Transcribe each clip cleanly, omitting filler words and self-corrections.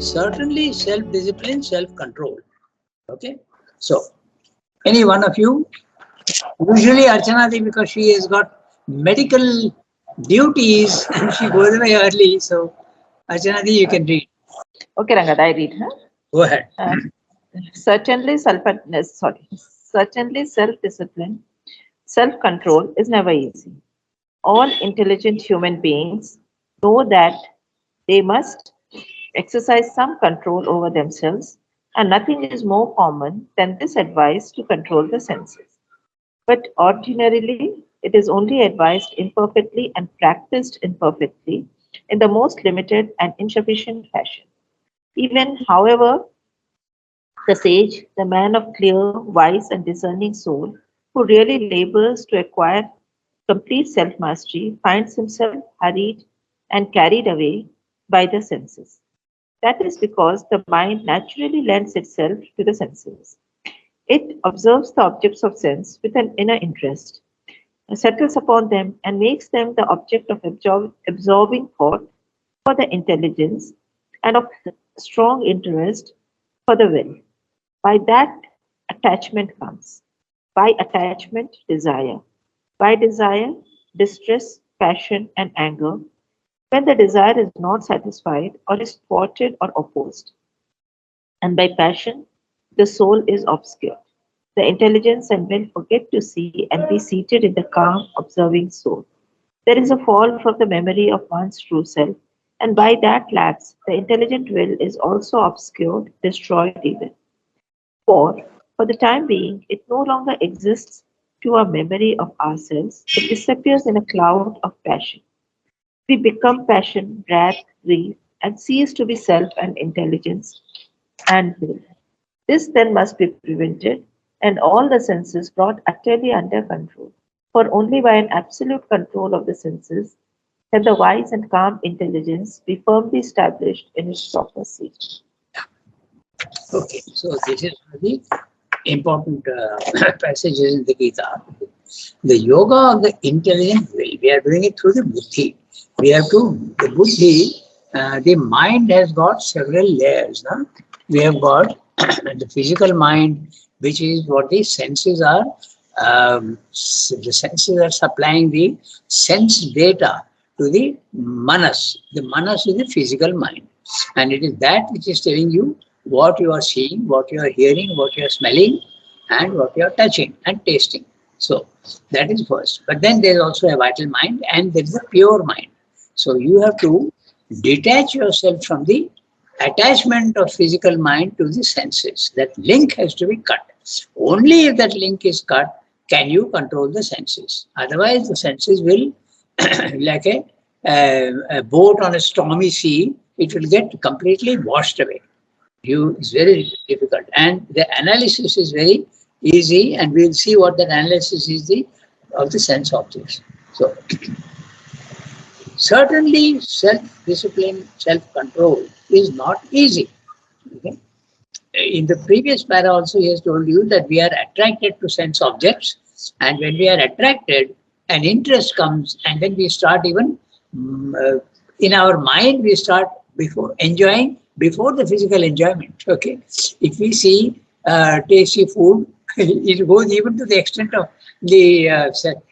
certainly self-discipline, self-control. Okay. So, any one of you, usually Archanadi, because she has got medical duties and she goes away early. So, Archanadi, you can read. Okay, Rangad, I read. Huh? Go ahead. Uh, certainly self-discipline, self-control is never easy. All intelligent human beings know that they must exercise some control over themselves, and nothing is more common than this advice to control the senses. But ordinarily, it is only advised imperfectly and practiced imperfectly in the most limited and insufficient fashion. Even, however, the sage, the man of clear, wise, and discerning soul, who really labors to acquire complete self mastery, finds himself hurried and carried away by the senses. That is because the mind naturally lends itself to the senses. It observes the objects of sense with an inner interest, settles upon them, and makes them the object of absorbing thought for the intelligence and of strong interest for the will. By that, attachment comes. By attachment, desire. By desire, distress, passion, and anger, when the desire is not satisfied or is thwarted or opposed. And by passion, the soul is obscured. The intelligence and will forget to see and be seated in the calm, observing soul. There is a fall from the memory of one's true self, and by that lapse, the intelligent will is also obscured, destroyed even. For the time being, it no longer exists to our memory of ourselves, it disappears in a cloud of passion. We become passion, wrath, grief, and cease to be self and intelligence and will. This then must be prevented, and all the senses brought utterly under control. For only by an absolute control of the senses can the wise and calm intelligence be firmly established in its proper seat. Okay. So, this is one of the important passages in the Gita. The yoga of the intelligent will. We are doing it through the buddhi. We have to, the buddhi, the mind has got several layers. No? We have got the physical mind, which is what the senses are. The senses are supplying the sense data to the manas. The manas is the physical mind. And it is that which is telling you what you are seeing, what you are hearing, what you are smelling, and what you are touching and tasting. So that is first. But then there is also a vital mind and there is a pure mind. So you have to detach yourself from the attachment of physical mind to the senses. That link has to be cut. Only if that link is cut can you control the senses. Otherwise, the senses will, like a boat on a stormy sea, it will get completely washed away. It's very difficult. And the analysis is very easy, and we'll see what that analysis is of the sense objects. So, certainly self-discipline, self-control is not easy. Okay? In the previous para also he has told you that we are attracted to sense objects, and when we are attracted, an interest comes, and then we start even in our mind we start before enjoying before the physical enjoyment. Okay, if we see tasty food, it goes even to the extent of the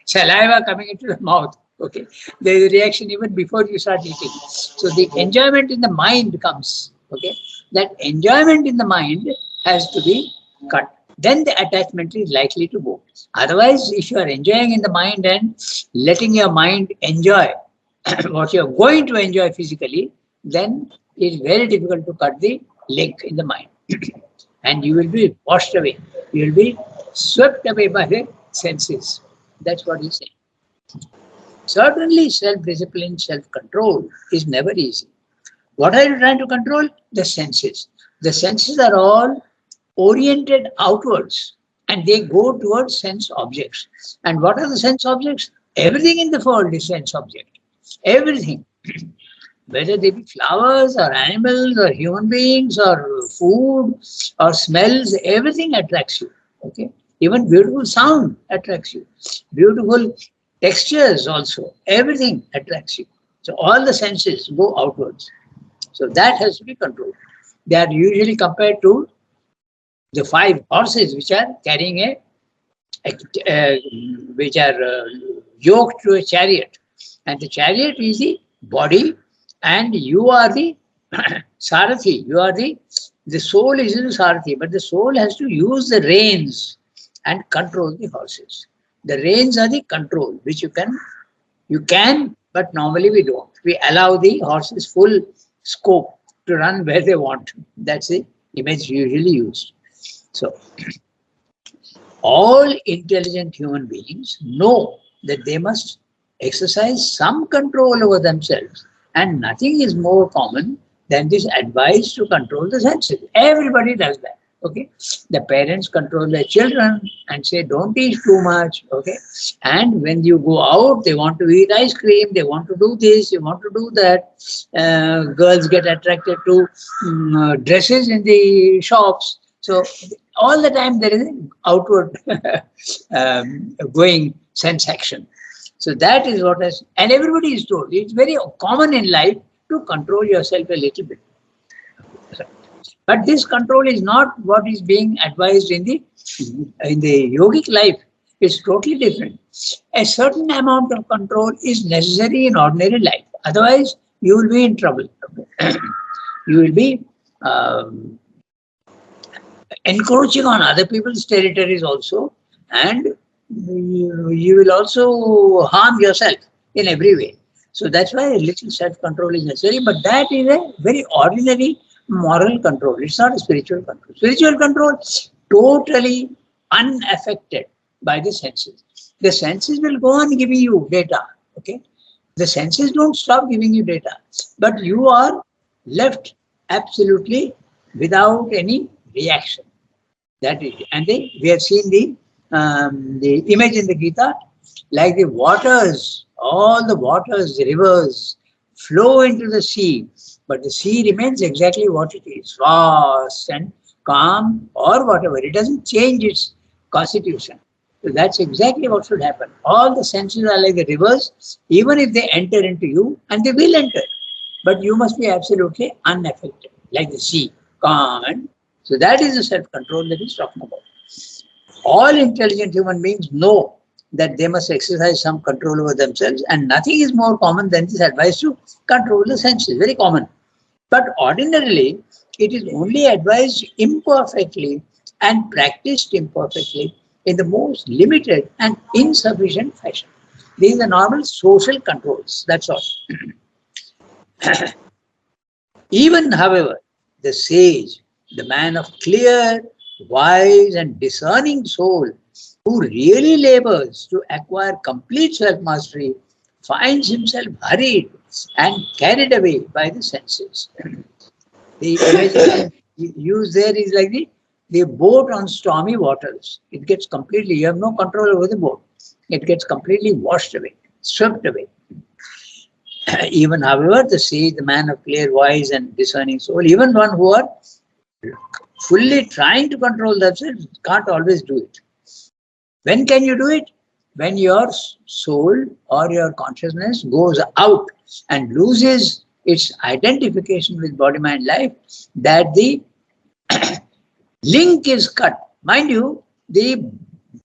saliva coming into the mouth. Okay, there is a reaction even before you start eating. So the enjoyment in the mind comes. Okay, that enjoyment in the mind has to be cut. Then the attachment is likely to go. Otherwise, if you are enjoying in the mind and letting your mind enjoy what you are going to enjoy physically, then it is very difficult to cut the link in the mind. And you will be washed away. You will be swept away by the senses. That's what he's saying. Certainly, self-discipline, self-control is never easy. What are you trying to control? The senses. The senses are all oriented outwards and they go towards sense objects. And what are the sense objects? Everything in the world is sense object. Everything. Whether they be flowers or animals or human beings or food or smells, everything attracts you. Okay. Even beautiful sound attracts you. Beautiful textures also. Everything attracts you. So all the senses go outwards. So that has to be controlled. They are usually compared to the 5 horses which are carrying uh, which are yoked to a chariot. And the chariot is the body, and you are the Sarathi. The soul is the Sarathi, but the soul has to use the reins and control the horses. The reins are the control, which you can, but normally we don't. We allow the horses full scope to run where they want. That's the image usually used. So, all intelligent human beings know that they must exercise some control over themselves, and nothing is more common than this advice to control the senses. Everybody does that. Okay, the parents control their children and say, don't eat too much. Okay, and when you go out, they want to eat ice cream, they want to do this, they want to do that. Girls get attracted to dresses in the shops. So all the time there is an outward going sense action. So that is what has, and everybody is told, it's very common in life to control yourself a little bit. But this control is not what is being advised in the yogic life. It's totally different. A certain amount of control is necessary in ordinary life. Otherwise, you will be in trouble. You will be encroaching on other people's territories also, and you will also harm yourself in every way. So that's why a little self-control is necessary, but that is a very ordinary moral control. It's not a spiritual control. Spiritual control totally unaffected by the senses. The senses will go on giving you data. Okay, the senses don't stop giving you data, but you are left absolutely without any reaction. That is, and we have seen the image in the Gita, like the waters, all the waters, the rivers flow into the sea, but the sea remains exactly what it is, vast and calm or whatever. It doesn't change its constitution. So that's exactly what should happen. All the senses are like the rivers, even if they enter into you, and they will enter, but you must be absolutely unaffected, like the sea, calm. And so that is the self-control that he's talking about. All intelligent human beings know that they must exercise some control over themselves, and nothing is more common than this advice to control the senses. Very common. But ordinarily, it is only advised imperfectly and practiced imperfectly in the most limited and insufficient fashion. These are normal social controls. That's all. Even, however, the sage, the man of clear, wise, and discerning soul, who really labors to acquire complete self-mastery, finds himself hurried and carried away by the senses. The image used there is like the boat on stormy waters. It gets completely, you have no control over the boat. It gets completely washed away, swept away. Even, however, the sage, the man of clear, wise, and discerning soul, even one who are fully trying to control themselves, can't always do it. When can you do it? When your soul or your consciousness goes out and loses its identification with body, mind, life, that the link is cut. Mind you, the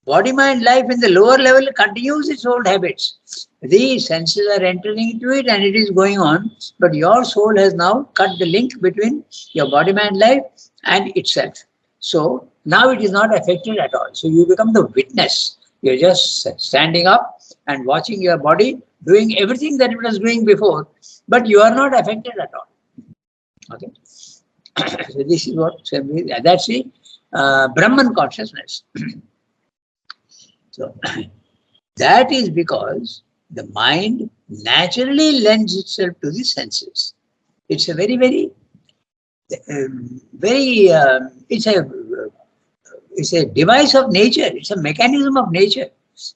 body, mind, life in the lower level continues its old habits. The senses are entering into it and it is going on, but your soul has now cut the link between your body, mind, life and itself. So now it is not affected at all. So you become the witness. You're just standing up and watching your body doing everything that it was doing before, but you are not affected at all. Okay. So this is what that's the Brahman consciousness. So that is because the mind naturally lends itself to the senses. It's a very it's a device of nature. It's a mechanism of nature.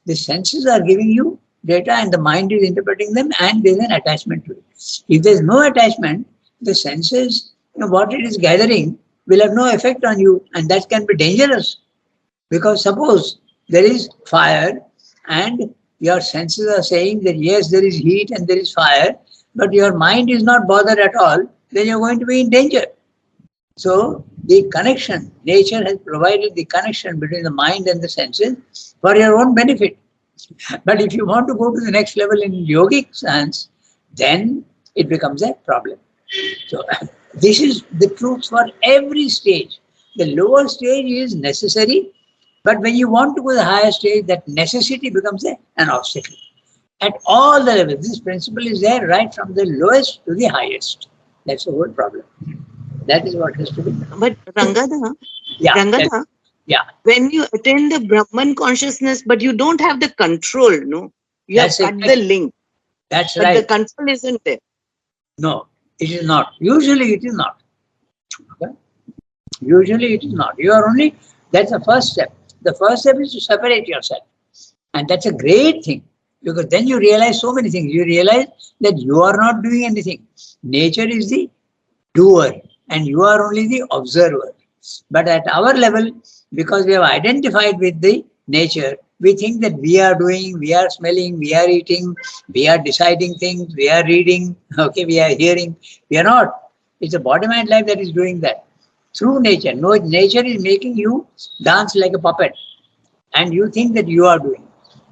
The senses are giving you data and the mind is interpreting them, and there's an attachment to it. If there's no attachment, the senses, what it is gathering will have no effect on you, and that can be dangerous. Because suppose there is fire and your senses are saying that yes, there is heat and there is fire, but your mind is not bothered at all, then you're going to be in danger. So the connection, nature has provided the connection between the mind and the senses for your own benefit. But if you want to go to the next level in yogic sense, then it becomes a problem. So this is the truth for every stage. The lower stage is necessary, but when you want to go to the higher stage, that necessity becomes an obstacle. At all the levels, this principle is there right from the lowest to the highest. That's the whole problem. That is what has to be done. But Rangada, Yeah, Rangada, yeah, when you attain the Brahman consciousness, but you don't have the control, no? You have that's cut the exactly, link, that's but the right. control isn't there. No, it is not. Usually it is not. Okay? Usually it is not. You are only, that's the first step. The first step is to separate yourself. And that's a great thing because then you realize so many things. You realize that you are not doing anything. Nature is the doer and you are only the observer. But at our level, because we have identified with the nature, we think that we are doing, we are smelling, we are eating, we are deciding things, we are reading, okay, we are hearing. We are not. It's a body mind life that is doing that through nature. No, nature is making you dance like a puppet and you think that you are doing.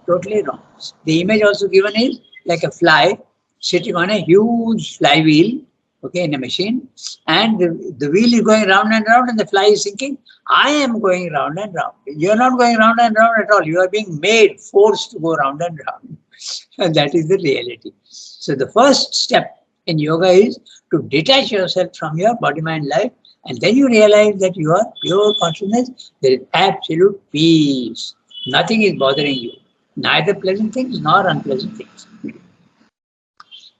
Totally wrong. The image also given is like a fly sitting on a huge flywheel, okay, in a machine, and the wheel is going round and the fly is thinking, I am going round and round. You are not going round and round at all. You are being made, forced to go round and round. And that is the reality. So the first step in yoga is to detach yourself from your body mind life, and then you realize that you are pure consciousness. There is absolute peace. Nothing is bothering you, neither pleasant things nor unpleasant things.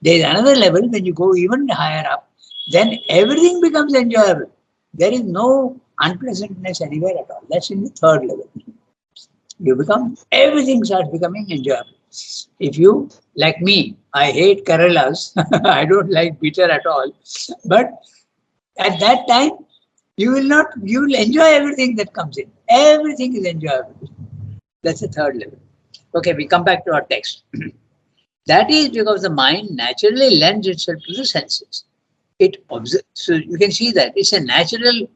There is another level when you go even higher up, then everything becomes enjoyable. There is no unpleasantness anywhere at all. That's in the third level. You become, everything starts becoming enjoyable. If you, like me, I hate Keralas, I don't like bitter at all. But at that time, you will enjoy everything that comes in. Everything is enjoyable. That's the third level. Okay, we come back to our text. That is because the mind naturally lends itself to the senses. It observes. So you can see that it's a natural,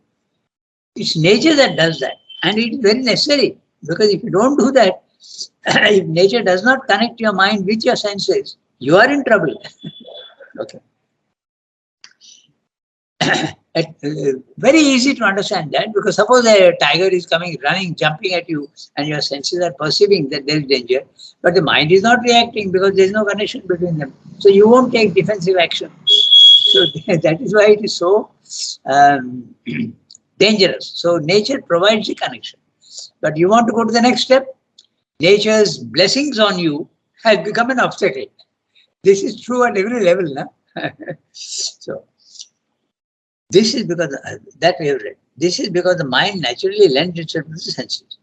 it's nature that does that. And it's very necessary because if you don't do that, if nature does not connect your mind with your senses, you are in trouble. Okay. Very easy to understand that because suppose a tiger is coming, running, jumping at you, and your senses are perceiving that there is danger, but the mind is not reacting because there is no connection between them. So you won't take defensive action. So that is why it is so um, dangerous. So nature provides the connection. But you want to go to the next step, nature's blessings on you has become an obstacle. This is true at every level. No? So this is because that we have read. This is because the mind naturally lends itself to the senses.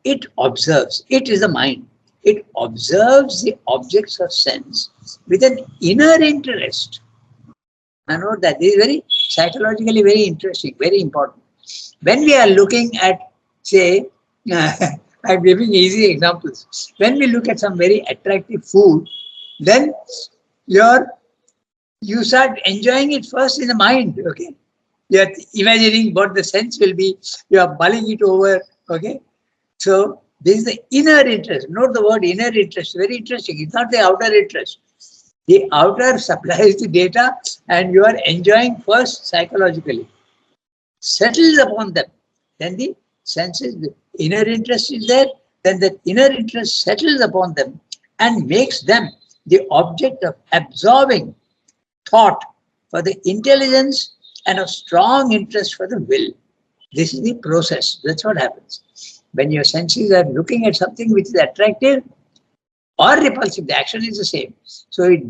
It observes. It is the mind. It observes the objects of sense with an inner interest. I know that this is very psychologically very interesting, very important. When we are looking at, say, I'm giving easy examples. When we look at some very attractive food, then your you start enjoying it first in the mind, okay? You are imagining what the sense will be, you are mulling it over, okay? So this is the inner interest. Note the word inner interest, very interesting. It's not the outer interest. The outer supplies the data and you are enjoying first psychologically. Settles upon them. Then the senses, the inner interest is there, then the inner interest settles upon them and makes them the object of absorbing thought for the intelligence and a strong interest for the will. This is the process. That's what happens. When your senses are looking at something which is attractive or repulsive, the action is the same. So it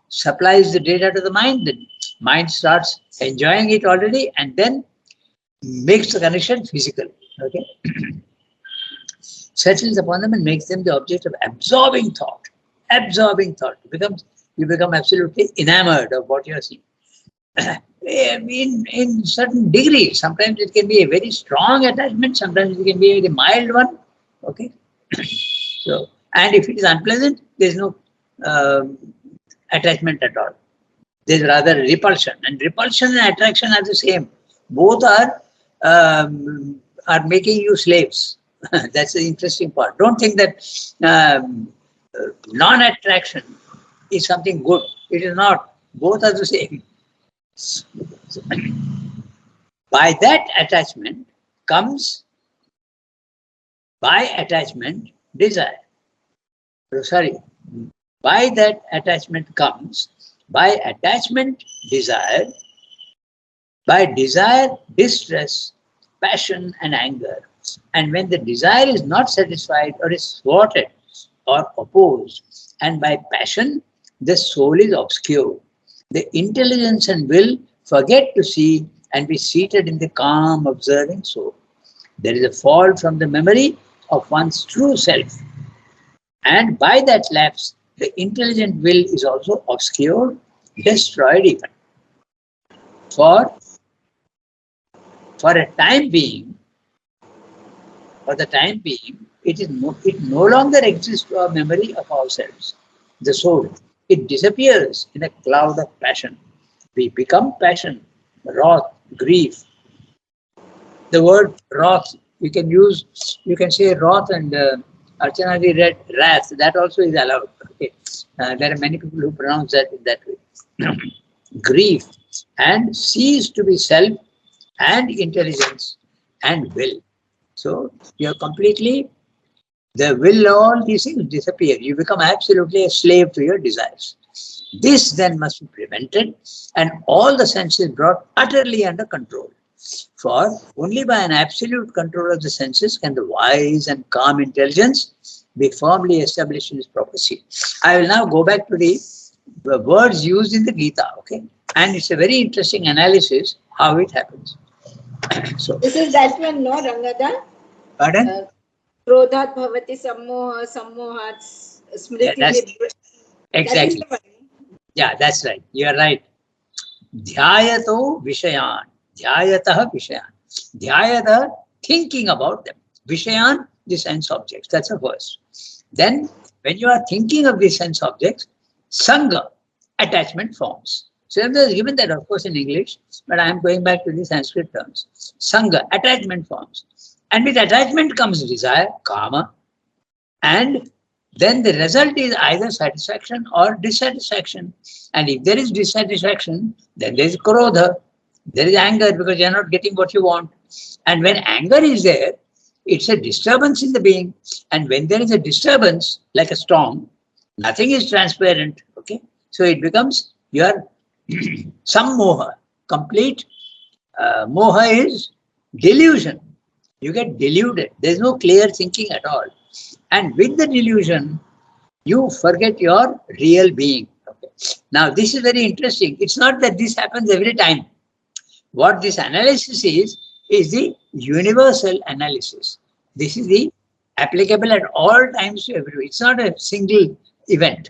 supplies the data to the mind. The mind starts enjoying it already and then makes the connection physical. Okay. Settles upon them and makes them the object of absorbing thought. Absorbing thought. You become absolutely enamored of what you are seeing. In certain degree, sometimes it can be a very strong attachment, sometimes it can be a very mild one. Okay. So, and if it is unpleasant, there is no attachment at all. There is rather repulsion, and repulsion and attraction are the same. both are making you slaves. That's the interesting part. Don't think that non-attraction is something good. It is not. Both are the same. By that attachment comes, by attachment, desire. Sorry. By that attachment comes, by attachment, desire, by desire, distress, passion, and anger. And when the desire is not satisfied or is thwarted or opposed, and by passion, the soul is obscured. The intelligence and will forget to see and be seated in the calm, observing soul. There is a fall from the memory of one's true self. And by that lapse, the intelligent will is also obscured, destroyed even. For a time being, it no longer exists to our memory of ourselves, the soul. It disappears in a cloud of passion. We become passion, wrath, grief. The word wrath, you can say wrath, and Archana read wrath, that also is allowed. Okay. There are many people who pronounce that in that way. Grief, and cease to be self and intelligence and will. So you are completely, the will, all these things disappear. You become absolutely a slave to your desires. This then must be prevented and all the senses brought utterly under control. For only by an absolute control of the senses can the wise and calm intelligence be firmly established in its proper seat. I will now go back to the words used in the Gita, okay? And it's a very interesting analysis how it happens. So this is that one, no, Ranganath? Pardon? Krodhat bhavati sammoha, sammohat smriti. Yeah, exactly. Yeah, that's right. You are right. Dhyayato vishayan. Dhyayatah vishayan. Dhyayata, thinking about them. Vishayan, the sense objects. That's a verse. Then, when you are thinking of the sense objects, sangha, attachment forms. So there's given that, of course, in English, but I am going back to the Sanskrit terms. Sangha, attachment forms. And with attachment comes desire, kama, and then the result is either satisfaction or dissatisfaction. And if there is dissatisfaction, then there is krodha, there is anger because you are not getting what you want. And when anger is there, it's a disturbance in the being. And when there is a disturbance, like a storm, nothing is transparent. Okay, so it becomes your some moha, complete moha is delusion. You get deluded. There is no clear thinking at all. And with the delusion, you forget your real being. Okay. Now, this is very interesting. It's not that this happens every time. What this analysis is the universal analysis. This is the applicable at all times to everyone. It's not a single event.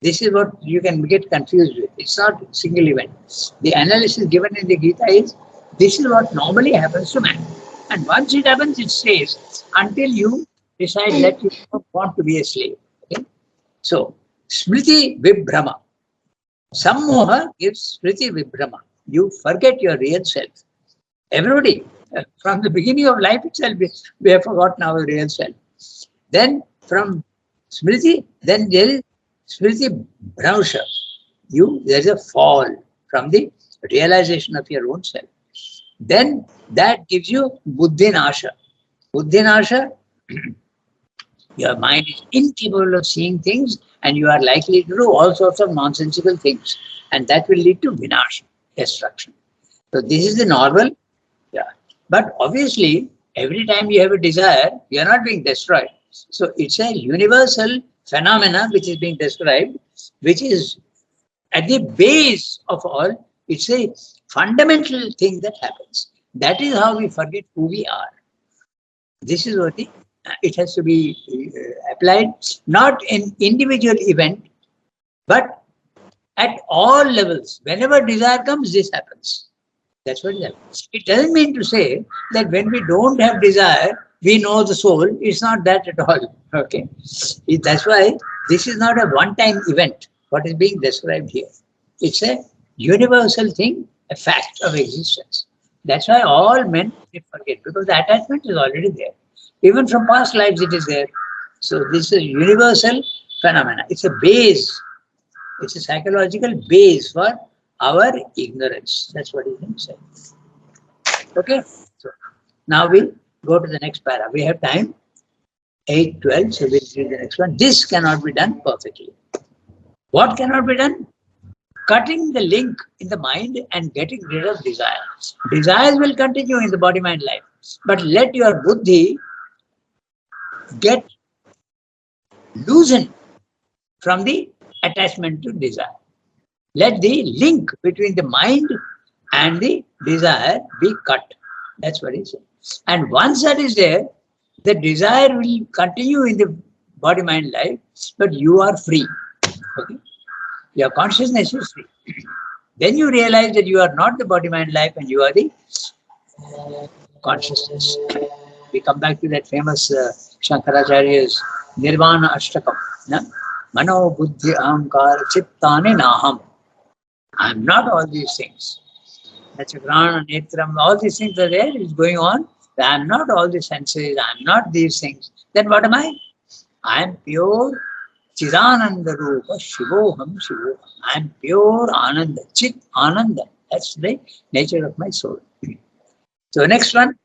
This is what you can get confused with. It's not a single event. The analysis given in the Gita is, this is what normally happens to man. And once it happens, it stays until you decide that you don't want to be a slave. Okay? So, smriti vibhrama. Sammoha gives smriti vibhrama. You forget your real self. Everybody, from the beginning of life itself, we have forgotten our real self. Then from smriti, then there is smriti bhransha. There is a fall from the realization of your own self. Then that gives you buddhinasha. Buddhinasha, your mind is incapable of seeing things and you are likely to do all sorts of nonsensical things. And that will lead to vinasha, destruction. So this is the normal. Yeah. But obviously, every time you have a desire, you are not being destroyed. So it's a universal phenomena which is being described, which is at the base of all. It's a fundamental thing that happens. That is how we forget who we are. This is what it has to be applied, not in individual event, but at all levels. Whenever desire comes, this happens. That's what it happens. It doesn't mean to say that when we don't have desire, we know the soul. It's not that at all. Okay. That's why this is not a one-time event, what is being described here. It's a universal thing, a fact of existence. That's why all men forget, because the attachment is already there. Even from past lives it is there. So this is a universal phenomena. It's a base. It's a psychological base for our ignorance. That's what he can say. Okay. So now we go to the next para. We have time. 8:12. So we'll read the next one. This cannot be done perfectly. What cannot be done? Cutting the link in the mind and getting rid of desires. Desires will continue in the body-mind life. But let your buddhi get loosened from the attachment to desire. Let the link between the mind and the desire be cut. That's what he said. And once that is there, the desire will continue in the body-mind life, but you are free. Okay? Your consciousness is free. Then you realize that you are not the body-mind life and you are the consciousness. We come back to that famous Shankaracharya's Nirvana Ashtakam. Na? Mano buddhi ahamkara chittani naham. I am not all these things. That's a grana, netram, all these things are there, it's going on. I am not all the senses, I am not these things. Then what am I? I am pure Chidananda Rupa Shivoham Shivoham. I am pure Ananda, Chit Ananda. That's the nature of my soul. So next one,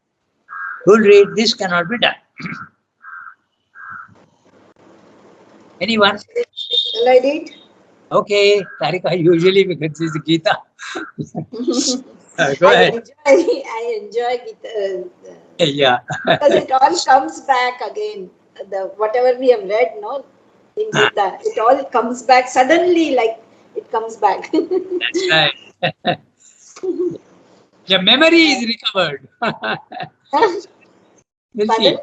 who'll read this cannot be done. Anyone? Shall I read? Okay, Tarika, usually because this is Gita. Go ahead. I enjoy Gita, Yeah. because it all comes back again. The whatever we have read, no, in Gita, it all comes back suddenly, like it comes back. That's right. Your memory is recovered. We'll see. Pardon?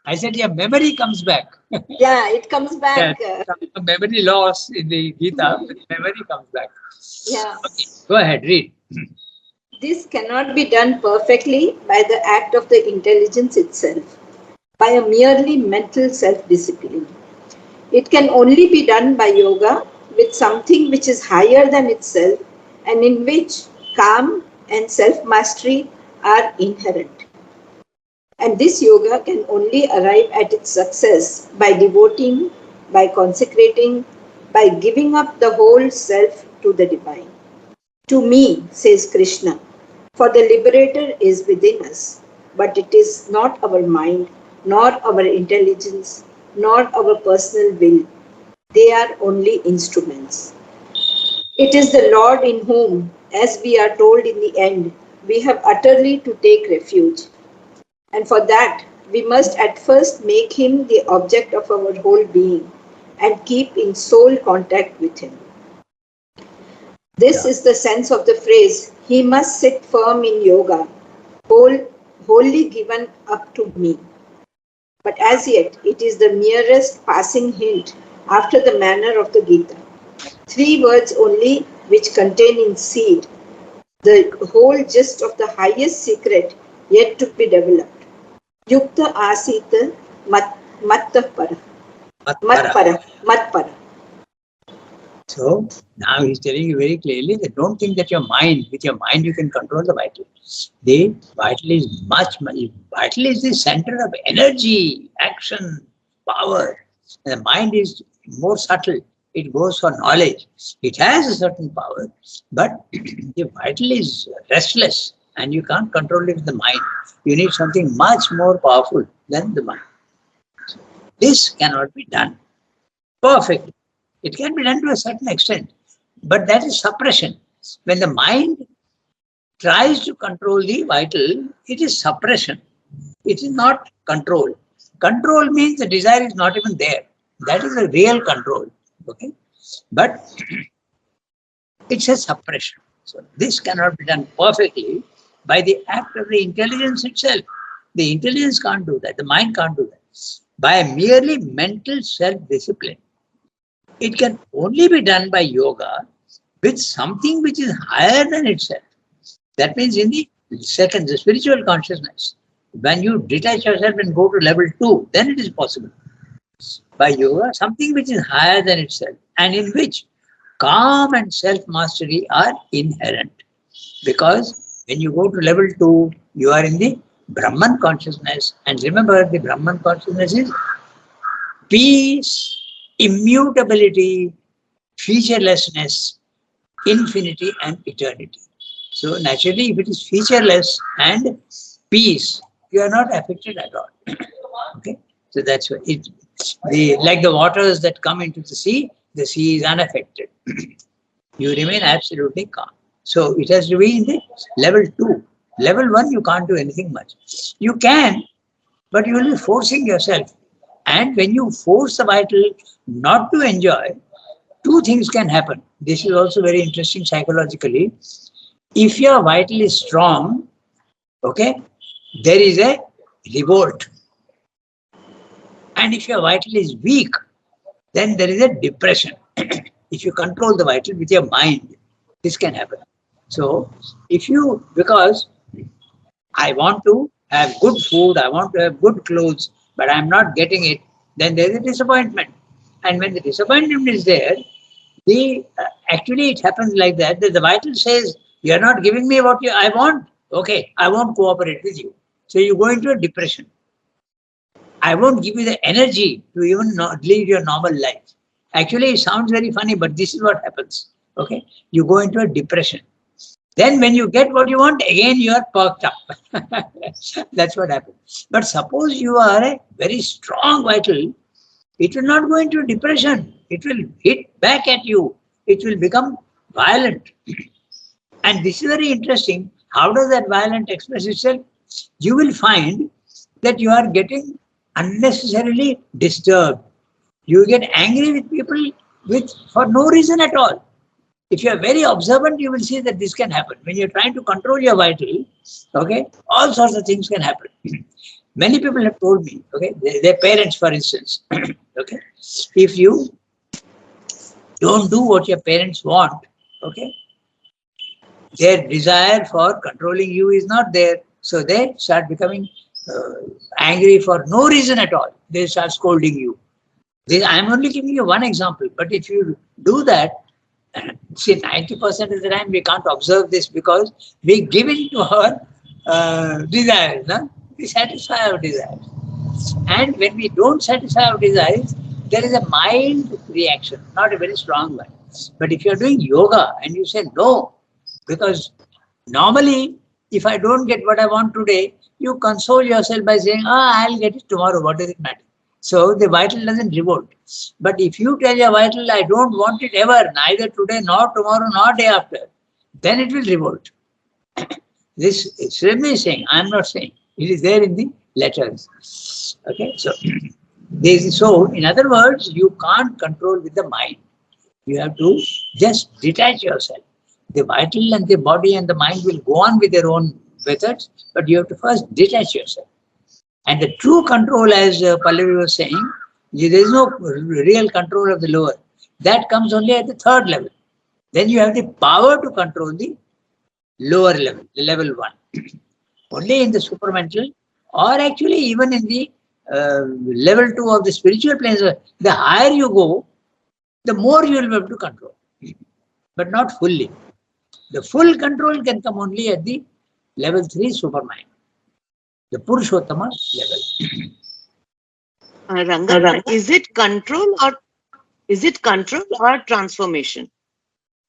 I said your memory comes back. Yeah, it comes back. Some memory loss in the Gita, but memory comes back. Yeah. Okay, go ahead, read. This cannot be done perfectly by the act of the intelligence itself, by a merely mental self-discipline. It can only be done by yoga with something which is higher than itself and in which calm and self-mastery are inherent. And this yoga can only arrive at its success by devoting, by consecrating, by giving up the whole self to the divine. To me, says Krishna, for the liberator is within us, but it is not our mind, nor our intelligence, nor our personal will. They are only instruments. It is the Lord in whom, as we are told in the end, we have utterly to take refuge. And for that, we must at first make him the object of our whole being and keep in soul contact with him. This is the sense of the phrase, he must sit firm in yoga, wholly given up to me. But as yet, it is the merest passing hint after the manner of the Gita. 3 words only which contain in seed the whole gist of the highest secret yet to be developed. Yukta asita matpara. Matpara. So now he's telling you very clearly that don't think that with your mind you can control the vital. The vital is vital is the center of energy, action, power. And the mind is more subtle. It goes for knowledge. It has a certain power, but the vital is restless and you can't control it with the mind. You need something much more powerful than the mind. This cannot be done perfectly. It can be done to a certain extent, but that is suppression. When the mind tries to control the vital, it is suppression. It is not control. Control means the desire is not even there. That is a real control. Okay, but it's a suppression. So this cannot be done perfectly by the act of the intelligence itself. The intelligence can't do that. The mind can't do that. By merely mental self-discipline. It can only be done by yoga with something which is higher than itself. That means in the spiritual consciousness. When you detach yourself and go to level 2, then it is possible. By yoga, something which is higher than itself and in which calm and self-mastery are inherent. Because When you go to level 2, you are in the Brahman consciousness. And remember, the Brahman consciousness is peace, immutability, featurelessness, infinity and eternity. So naturally, if it is featureless and peace, you are not affected at all. Okay, so that's what it. Like the waters that come into the sea is unaffected. You remain absolutely calm. So it has to be in the level 2. Level 1, you can't do anything much. You can, but you will be forcing yourself. And when you force the vital not to enjoy, two things can happen. This is also very interesting psychologically. If your vital is strong, okay, there is a revolt. And if your vital is weak, then there is a depression. If you control the vital with your mind, this can happen. So, because I want to have good food, I want to have good clothes, but I'm not getting it, then there is a disappointment. And when the disappointment is there, actually it happens like that the vital says, you are not giving me what I want. Okay, I won't cooperate with you. So you go into a depression. I won't give you the energy to even lead your normal life. Actually, it sounds very funny, but this is what happens. Okay, you go into a depression. Then when you get what you want, again you are perked up. That's what happens. But suppose you are a very strong vital, it will not go into depression. It will hit back at you. It will become violent. And this is very interesting. How does that violence express itself? You will find that you are getting unnecessarily disturbed. You get angry with people for no reason at all. If you are very observant, you will see that this can happen. When you are trying to control your vital, okay, all sorts of things can happen. Many people have told me, okay, their parents, for instance, okay, if you don't do what your parents want, okay, their desire for controlling you is not there. So they start becoming angry for no reason at all. They start scolding you. I'm only giving you one example, but if you do that, see, 90% of the time we can't observe this because we give in to our desires. No? We satisfy our desires. And when we don't satisfy our desires, there is a mild reaction, not a very strong one. But if you're doing yoga and you say no, because normally if I don't get what I want today, you console yourself by saying, I'll get it tomorrow, what does it matter? So the vital doesn't revolt. But if you tell your vital, I don't want it ever, neither today, nor tomorrow, nor day after, then it will revolt. This Srimni is saying, I'm not saying. It is there in the letters. Okay, so in other words, you can't control with the mind. You have to just detach yourself. The vital and the body and the mind will go on with their own methods, but you have to first detach yourself. And the true control, as Pallavi was saying, there is no real control of the lower. That comes only at the third level. Then you have the power to control the lower level, the level 1. Only in the supramental, or actually even in the level 2 of the spiritual planes, the higher you go, the more you will be able to control, but not fully. The full control can come only at the level 3 supermind, the Purushottama level. Ranganath, is it control or transformation?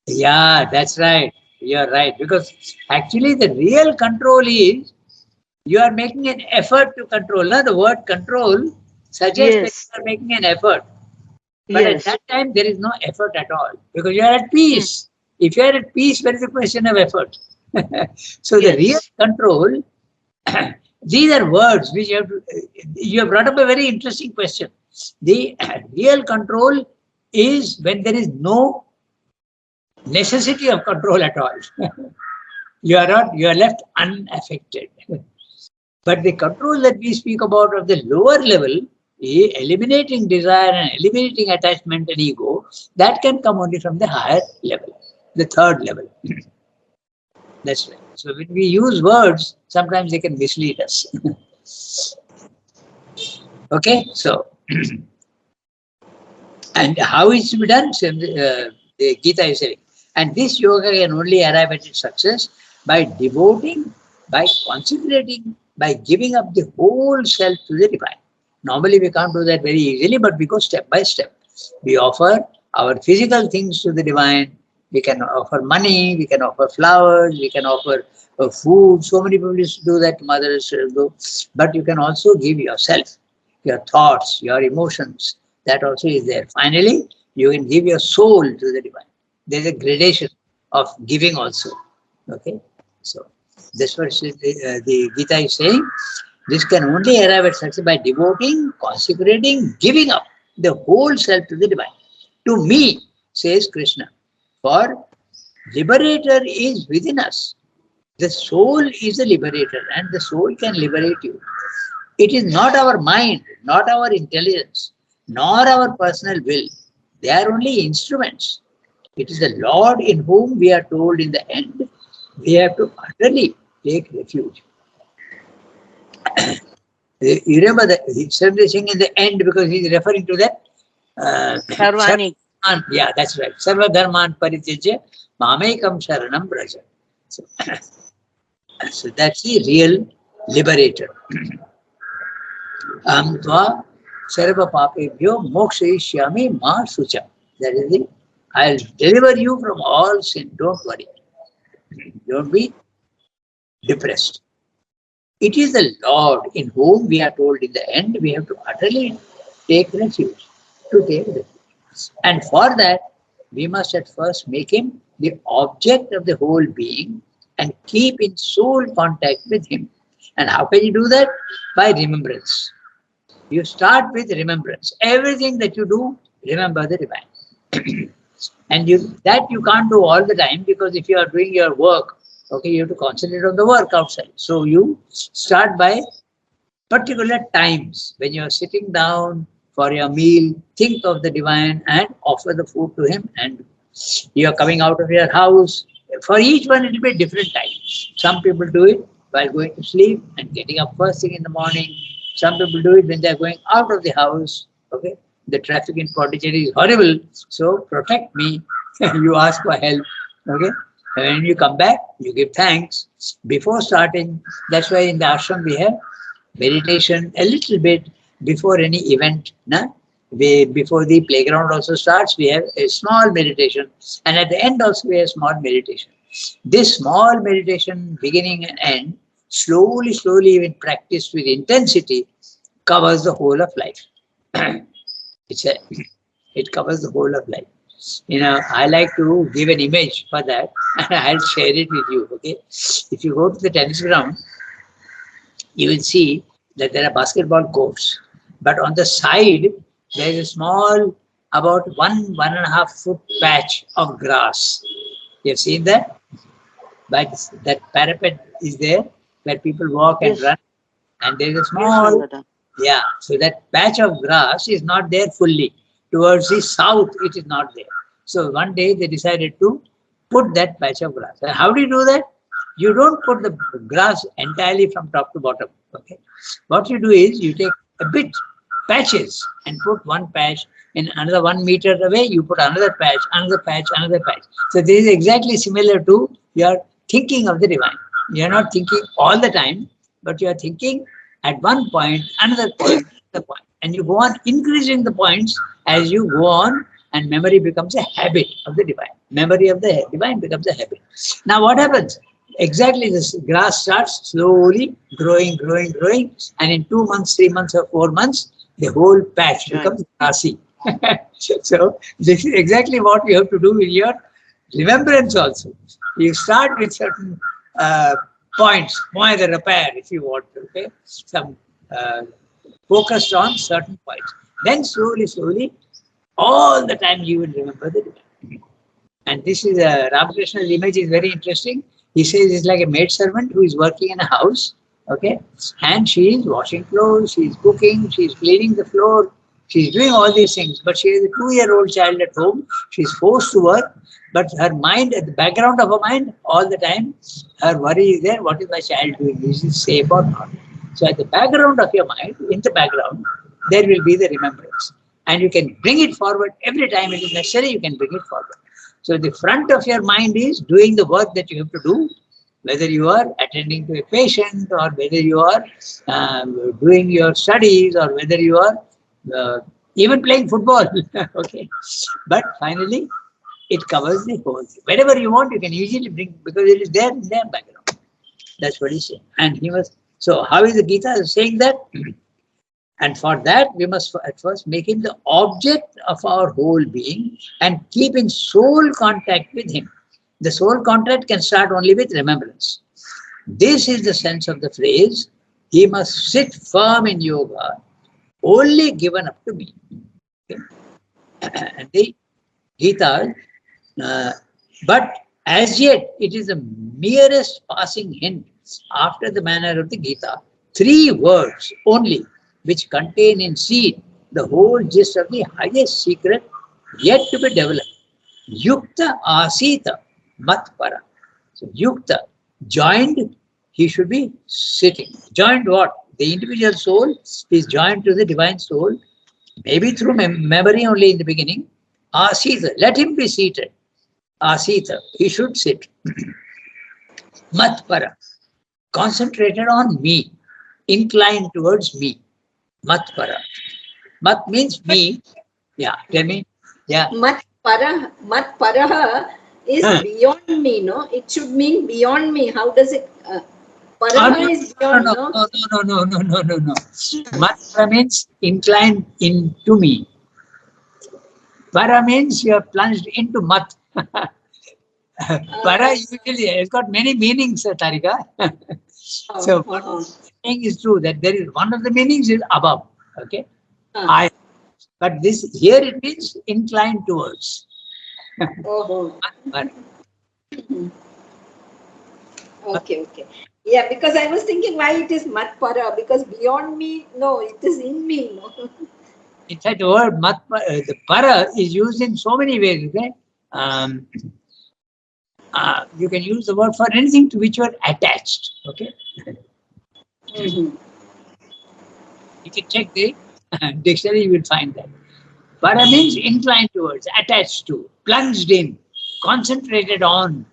Yeah, that's right. You're right. Because actually the real control is you are making an effort to control. Now, the word control suggests that you are making an effort. But at that time, there is no effort at all because you are at peace. If you are at peace, where is the question of effort? So the real control, these are words which you have brought up a very interesting question. The real control is when there is no necessity of control at all. You are left unaffected. But the control that we speak about of the lower level, eliminating desire and eliminating attachment and ego, that can come only from the higher level, the third level. That's right. So when we use words, sometimes they can mislead us. Okay, so and how is to be done? So, the Gita is saying, and this yoga can only arrive at its success by devoting, by consecrating, by giving up the whole self to the divine. Normally we can't do that very easily, but we go step by step. We offer our physical things to the divine. We can offer money, we can offer flowers, we can offer food. So many people used to do that, mothers do. But you can also give yourself, your thoughts, your emotions. That also is there. Finally, you can give your soul to the divine. There's a gradation of giving also. Okay, so this what the Gita is saying. This can only arrive at success by devoting, consecrating, giving up the whole self to the divine. To me, says Krishna, for liberator is within us. The soul is a liberator and the soul can liberate you. It is not our mind, not our intelligence, nor our personal will. They are only instruments. It is the Lord in whom we are told in the end we have to utterly take refuge. You remember that he's saying in the end because he's referring to that. Sarvani. Yeah, that's right. Sarva dharman parityaja mamekam sharanam braja. So, so that's the real liberator. Tva sarva papebhyo mokshayishyami ma sucha. That is the, I'll deliver you from all sin. Don't worry. Don't be depressed. It is the Lord in whom we are told in the end we have to utterly take refuge. To take refuge. And for that, we must at first make him the object of the whole being and keep in soul contact with him. And how can you do that? By remembrance. You start with remembrance. Everything that you do, remember the divine. And that you can't do all the time, because if you are doing your work, okay, you have to concentrate on the work outside. So you start by particular times when you are sitting down for your meal, think of the divine and offer the food to him. And you are coming out of your house. For each one, it will be a different time. Some people do it while going to sleep and getting up first thing in the morning. Some people do it when they are going out of the house. Okay, the traffic in Pondicherry is horrible, so protect me. You ask for help. Okay, and when you come back, you give thanks before starting. That's why in the ashram we have meditation a little bit before any event. Before the playground also starts, we have a small meditation, and at the end also we have small meditation. This small meditation, beginning and end, slowly, when practiced with intensity, covers the whole of life. It covers the whole of life. I like to give an image for that, and I'll share it with you. Okay, if you go to the tennis ground, you will see that there are basketball courts, but on the side there is a small, about 1.5 foot patch of grass. You have seen that? But that parapet is there where people walk and run, and there is a small, so that patch of grass is not there fully. Towards the south, it is not there. So one day they decided to put that patch of grass. And how do you do that? You don't put the grass entirely from top to bottom. Okay. What you do is you take a bit, patches, and put one patch. In another 1 meter away, you put another patch, another patch, another patch. So this is exactly similar to your thinking of the divine. You are not thinking all the time, but you are thinking at one point, another point, another point. And you go on increasing the points as you go on, and memory becomes a habit of the divine. Memory of the divine becomes a habit. Now what happens? Exactly, this grass starts slowly growing, and in 2 months, 3 months or 4 months, the whole patch becomes grassy. So this is exactly what you have to do with your remembrance also. You start with certain points, point the repair if you want to, okay? Some focused on certain points. Then slowly, all the time you will remember the divine. And this is Ramakrishna's image is very interesting. He says it's like a maid servant who is working in a house, okay? And she is washing clothes, she is cooking, she is cleaning the floor, she is doing all these things. But she is a 2-year-old child at home. She is forced to work, but her mind, at the background of her mind, all the time, her worry is there, what is my child doing? Is he safe or not? So at the background of your mind, in the background, there will be the remembrance. And you can bring it forward every time it is necessary, you can bring it forward. So the front of your mind is doing the work that you have to do, whether you are attending to a patient or whether you are doing your studies or whether you are even playing football. Okay, but finally it covers the whole thing. Whenever you want, you can easily bring because it is there in their background. That's what he's saying. And he was so. How is the Gita saying that? And for that, we must at first make him the object of our whole being and keep in soul contact with him. The soul contact can start only with remembrance. This is the sense of the phrase, he must sit firm in yoga, only given up to me. Okay. And the Gita, but as yet it is the merest passing hint after the manner of the Gita, 3 words only, which contain in seed the whole gist of the highest secret yet to be developed. Yukta asita matpara. So yukta, joined, he should be sitting. Joined what? The individual soul is joined to the divine soul, maybe through memory only in the beginning. Asita, let him be seated. Asita, he should sit. Matpara, concentrated on me, inclined towards me. Matpara. Mat means me. Yeah, tell me. Yeah. Mat paraha is beyond me, no? It should mean beyond me. How does it? Paraha is beyond, no? No. Matpara means inclined into me. Para means you are plunged into mat. Para usually has got many meanings, Tarika. So what I'm saying is true that there is one of the meanings is above. Okay. But this here it means inclined towards. Okay. Yeah, because I was thinking why it is mat para, because beyond me, no, it is in me. No? In fact, the word mat, the para is used in so many ways. Okay? You can use the word for anything to which you are attached. Okay. You can check the dictionary, you will find that. Para means inclined towards, attached to, plunged in, concentrated on.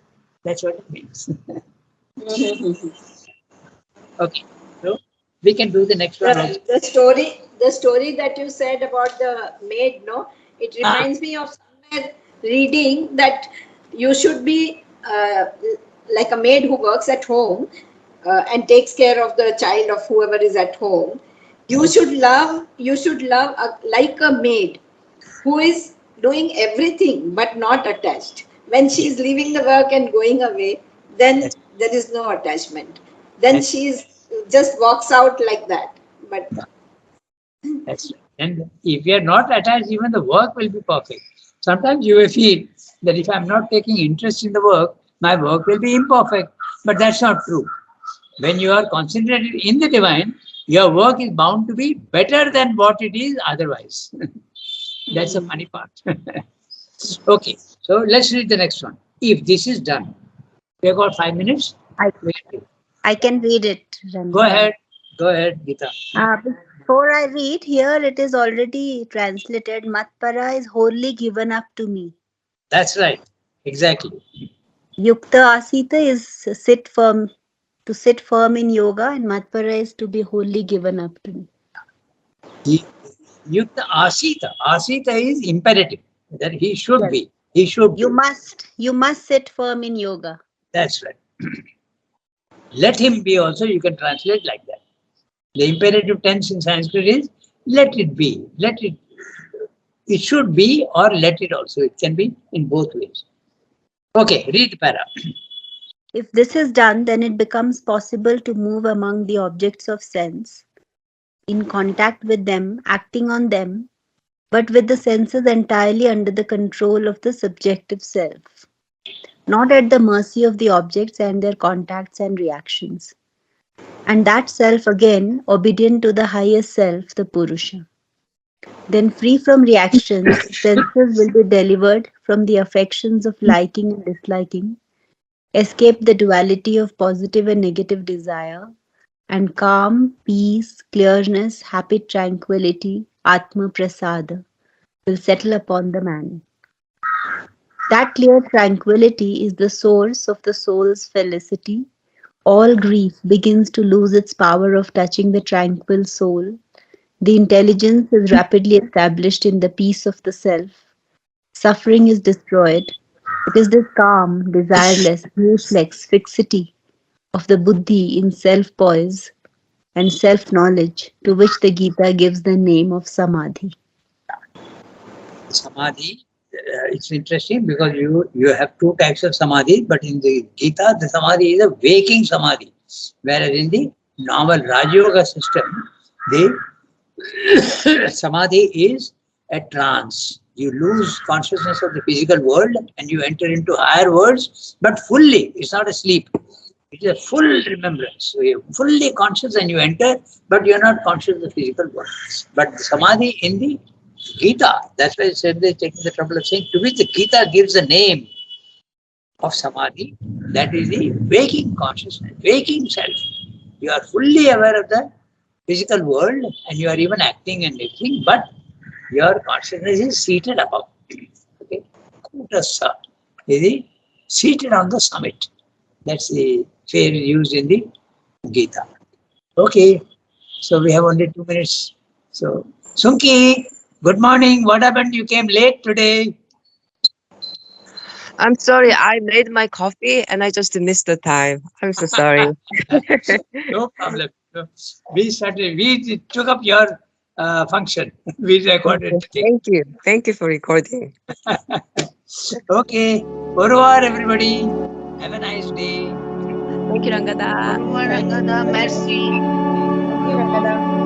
That's what it means. Okay, so we can do the next one. The story that you said about the maid, no, it reminds me of somewhere reading that you should be like a maid who works at home and takes care of the child of whoever is at home. You should love like a maid who is doing everything but not attached. When she is leaving the work and going away, then there is no attachment. Then she just walks out like that. But that's right. And if you are not attached, even the work will be perfect. Sometimes you will feel that if I'm not taking interest in the work, my work will be imperfect. But that's not true. When you are concentrated in the divine, your work is bound to be better than what it is otherwise. That's the funny part. Okay, so let's read the next one. If this is done, we have got 5 minutes. I can read it. Go ahead, Gita. Before I read, here it is already translated. Matpara is wholly given up to me. That's right, exactly. Yukta asita is to sit firm in yoga, and Matpara is to be wholly given up to me. Yukta asita. Asita is imperative that he should be. He should. You must sit firm in yoga. That's right. Let him be also, you can translate like that. The imperative tense in Sanskrit is let it be. It should be or let it also. It can be in both ways. Okay, read the para. If this is done, then it becomes possible to move among the objects of sense, in contact with them, acting on them, but with the senses entirely under the control of the subjective self, not at the mercy of the objects and their contacts and reactions. And that self again obedient to the highest self, the Purusha. Then free from reactions, senses will be delivered from the affections of liking and disliking, escape the duality of positive and negative desire, and calm, peace, clearness, happy tranquility, Atma Prasada, will settle upon the man. That clear tranquility is the source of the soul's felicity All grief begins to lose its power of touching the tranquil soul. The intelligence is rapidly established in the peace of the self. Suffering is destroyed. It is this calm, desireless, reflex fixity of the buddhi in self poise and self knowledge to which the Gita gives the name of samadhi. Samadhi, it's interesting because you have two types of samadhi, but in the Gita, the samadhi is a waking samadhi, whereas in the normal Raja Yoga system, the samadhi is a trance. You lose consciousness of the physical world and you enter into higher worlds, but fully. It's not a sleep. It is a full remembrance. So you're fully conscious and you enter, but you're not conscious of the physical world. But the samadhi in the Gita, that's why they're taking the trouble of saying, to which the Gita gives the name of samadhi, that is the waking consciousness, waking self. You are fully aware of the physical world and you are even acting and everything, but your consciousness is seated above. Okay? Kutasa is seated on the summit. That's the phrase used in the Gita. Okay, so we have only 2 minutes. So, Sunki, good morning. What happened? You came late today. I'm sorry, I made my coffee and I just missed the time. I'm so sorry. No problem. No. We took up your function. We recorded. Thank you. Thank you for recording. Okay. Au revoir, everybody. Have a nice day. Thank you, Rangada. Rangana, merci. Thank you, Rangada.